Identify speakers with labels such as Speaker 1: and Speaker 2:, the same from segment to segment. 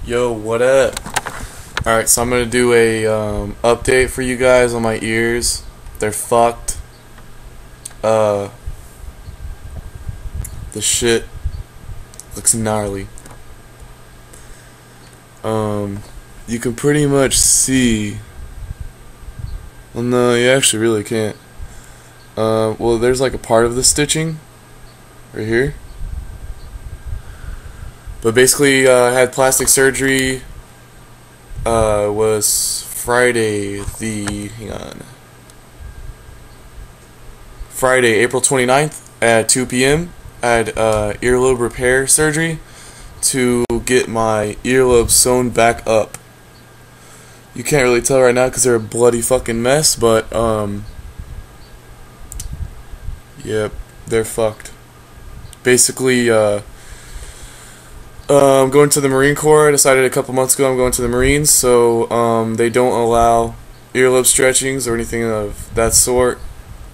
Speaker 1: Yo, what up? Alright, so I'm gonna do a update for you guys on my ears. They're fucked. The shit looks gnarly. You can pretty much see. Well, no, you actually really can't. Well, there's like a part of the stitching right here. But basically, I had plastic surgery. Was Friday Friday, April 29th at 2 p.m. I had earlobe repair surgery to get my earlobe sewn back up. You can't really tell right now because they're a bloody fucking mess, but yep, they're fucked. Basically, I'm going to the Marine Corps. I decided a couple months ago I'm going to the Marines, so they don't allow earlobe stretchings or anything of that sort.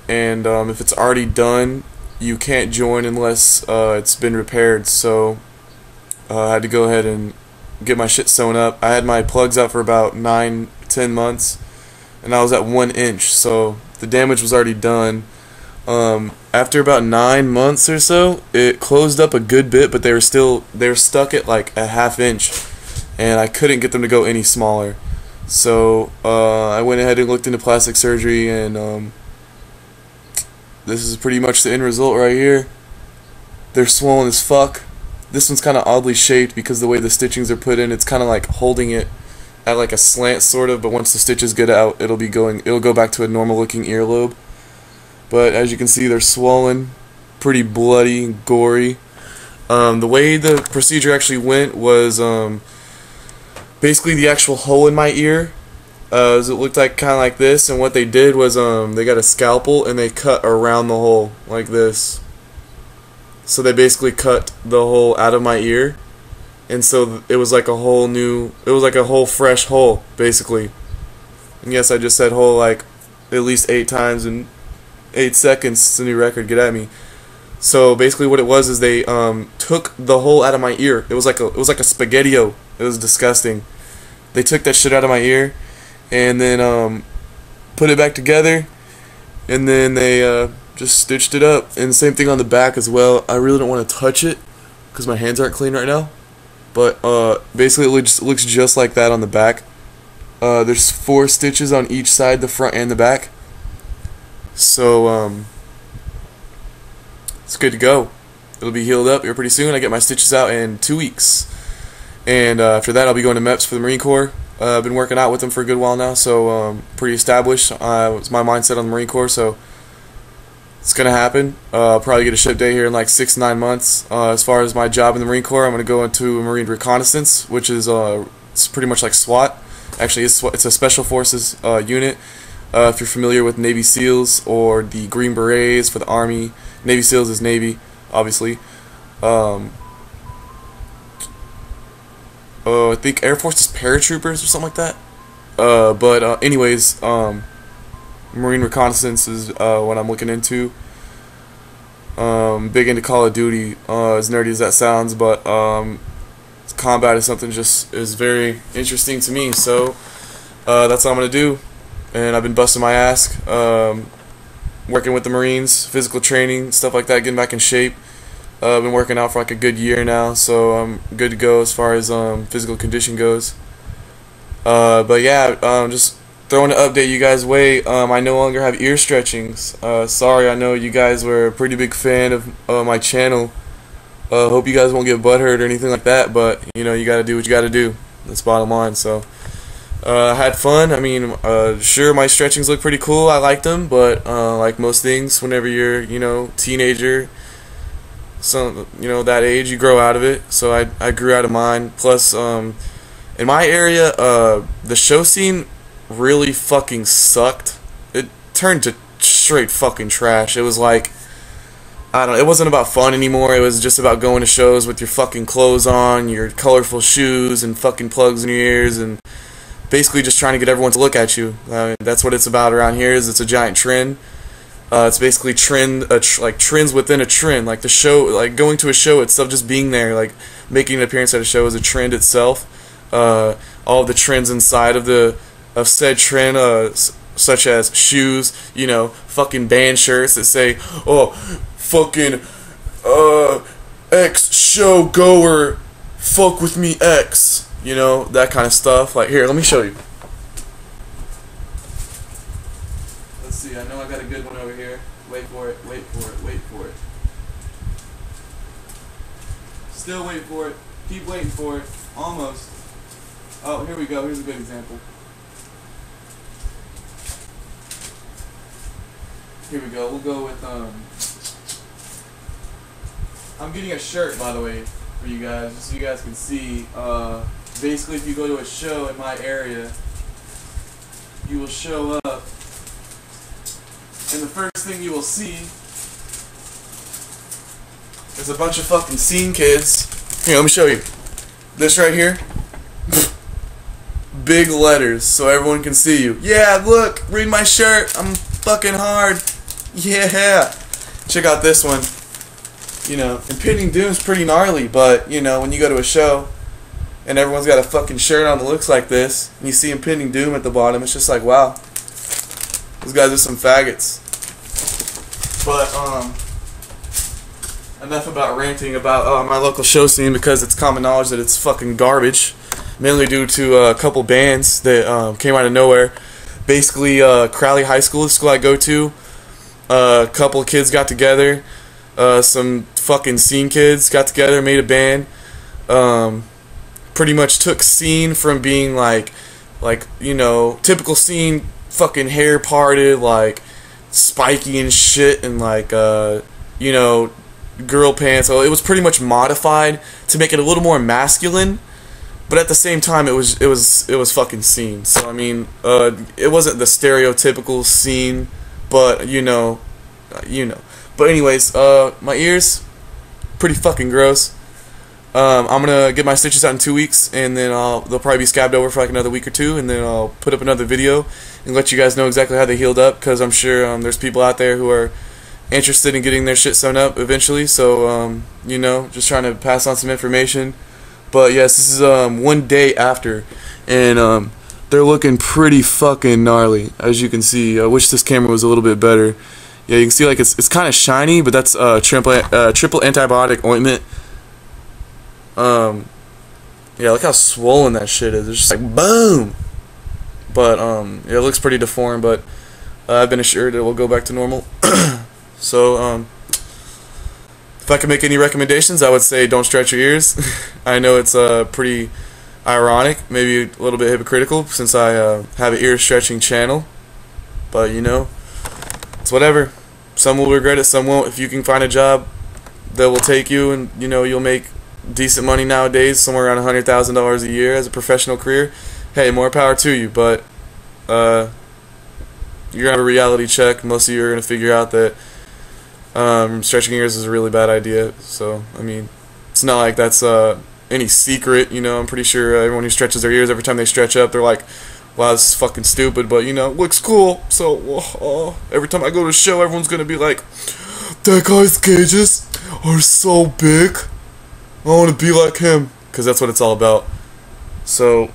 Speaker 1: And if it's already done, you can't join unless it's been repaired. So I had to go ahead and get my shit sewn up. I had my plugs out for about 9-10 months, and I was at 1 inch, so the damage was already done. After about 9 months or so, it closed up a good bit, but they were stuck at like a ½ inch, and I couldn't get them to go any smaller. So I went ahead and looked into plastic surgery, and this is pretty much the end result right here. They're swollen as fuck. This one's kind of oddly shaped because the way the stitchings are put in, it's kind of like holding it at like a slant sort of, but once the stitches get out, it'll go back to a normal looking earlobe. But as you can see, they're swollen, pretty bloody and gory. The way the procedure actually went was basically the actual hole in my ear. It looked like kind of like this, and what they did was they got a scalpel and they cut around the hole like this. So they basically cut the hole out of my ear, and so it was like a whole fresh hole basically. And yes, I just said hole like at least 8 times in 8 seconds. It's a new record. Get at me. So basically, what it was is they took the hole out of my ear. It was like a spaghetti-o. It was disgusting. They took that shit out of my ear, and then put it back together, and then they just stitched it up. And same thing on the back as well. I really don't want to touch it because my hands aren't clean right now. But basically, it looks just like that on the back. There's 4 stitches on each side, the front and the back. So it's good to go. It'll be healed up here pretty soon. I get my stitches out in 2 weeks, and after that I'll be going to MEPS for the Marine Corps. I've been working out with them for a good while now, so pretty established. It's my mindset on the Marine Corps, so it's gonna happen. I'll probably get a ship day here in like 6-9 months. As far as my job in the Marine Corps, I'm gonna go into a Marine Reconnaissance, which is it's pretty much like SWAT. Actually, it's a Special Forces unit. If you're familiar with Navy SEALs or the Green Berets for the Army, Navy SEALs is Navy, obviously. I think Air Force is paratroopers or something like that. But anyways, Marine Reconnaissance is what I'm looking into. Big into Call of Duty, as nerdy as that sounds, but combat is something just is very interesting to me. So that's what I'm gonna do. And I've been busting my ass, working with the Marines, physical training, stuff like that, getting back in shape. I've been working out for like a good year now, so I'm good to go as far as physical condition goes. But yeah, just throwing to update you guys' way. I no longer have ear stretchings. Sorry, I know you guys were a pretty big fan of my channel. Hope you guys won't get butthurt or anything like that, but you know, you gotta do what you gotta do. That's bottom line. So I had fun. I mean, sure, my stretchings look pretty cool. I liked them, but like most things, whenever you're, teenager, so that age, you grow out of it. So I grew out of mine. Plus, in my area, the show scene really fucking sucked. It turned to straight fucking trash. It was like, I don't know, it wasn't about fun anymore. It was just about going to shows with your fucking clothes on, your colorful shoes, and fucking plugs in your ears, and basically just trying to get everyone to look at you. That's what it's about around here. It's a giant trend. It's basically like trends within a trend. Like the show, like going to a show itself, just being there, like making an appearance at a show is a trend itself. all of the trends inside of said trend, such as shoes, you know, fucking band shirts that say, oh, fucking X show goer, fuck with me X, you know, that kind of stuff. Like, here, let me show you. Let's see, I know I got a good one over here. Wait for it, wait for it, wait for it. Still wait for it. Keep waiting for it. Almost. Oh, here we go. Here's a good example. Here we go. We'll go with, I'm getting a shirt, by the way, for you guys, just so you guys can see. Basically, if you go to a show in my area, you will show up, and the first thing you will see is a bunch of fucking scene kids. Here, let me show you. This right here. Big letters, so everyone can see you. Yeah, look, read my shirt. I'm fucking hard. Yeah. Check out this one. You know, Impending Doom's pretty gnarly, but, you know, when you go to a show and everyone's got a fucking shirt on that looks like this, and you see Impending Doom at the bottom, it's just like, wow. Those guys are some faggots. But, enough about ranting about my local show scene, because it's common knowledge that it's fucking garbage. Mainly due to a couple bands that came out of nowhere. Basically, Crowley High School, the school I go to, a couple of kids got together. Some fucking scene kids got together, made a band. Pretty much took scene from being like, you know, typical scene, fucking hair parted, like spiky and shit, and like, you know, girl pants. So it was pretty much modified to make it a little more masculine, but at the same time it was fucking scene. So I mean, it wasn't the stereotypical scene, but you know. But anyways, my ears, pretty fucking gross. I'm gonna get my stitches out in 2 weeks, and then they'll probably be scabbed over for like another week or two, and then I'll put up another video and let you guys know exactly how they healed up, because I'm sure there's people out there who are interested in getting their shit sewn up eventually. So you know, just trying to pass on some information. But yes, this is 1 day after, and they're looking pretty fucking gnarly, as you can see. I wish this camera was a little bit better. Yeah, you can see like it's kind of shiny, but that's triple antibiotic ointment. Yeah, look how swollen that shit is. It's just like boom. But yeah, it looks pretty deformed, but I've been assured it will go back to normal. So if I could make any recommendations, I would say don't stretch your ears. I know it's pretty ironic, maybe a little bit hypocritical, since I have an ear stretching channel, but you know, it's whatever. Some will regret it, some won't. If you can find a job that will take you, and you know, you'll make decent money nowadays, somewhere around $100,000 a year as a professional career, hey, more power to you. But you're gonna have a reality check. Most of you are gonna figure out that stretching ears is a really bad idea. So I mean, it's not like that's any secret. You know, I'm pretty sure everyone who stretches their ears, every time they stretch up, they're like, wow, this is fucking stupid, but you know, looks cool. So every time I go to a show, everyone's gonna be like, that guy's gauges are so big, I want to be like him, because that's what it's all about. So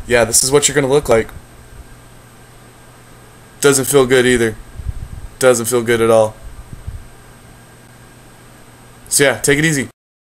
Speaker 1: yeah, this is what you're gonna look like. Doesn't feel good either. Doesn't feel good at all. So yeah, take it easy.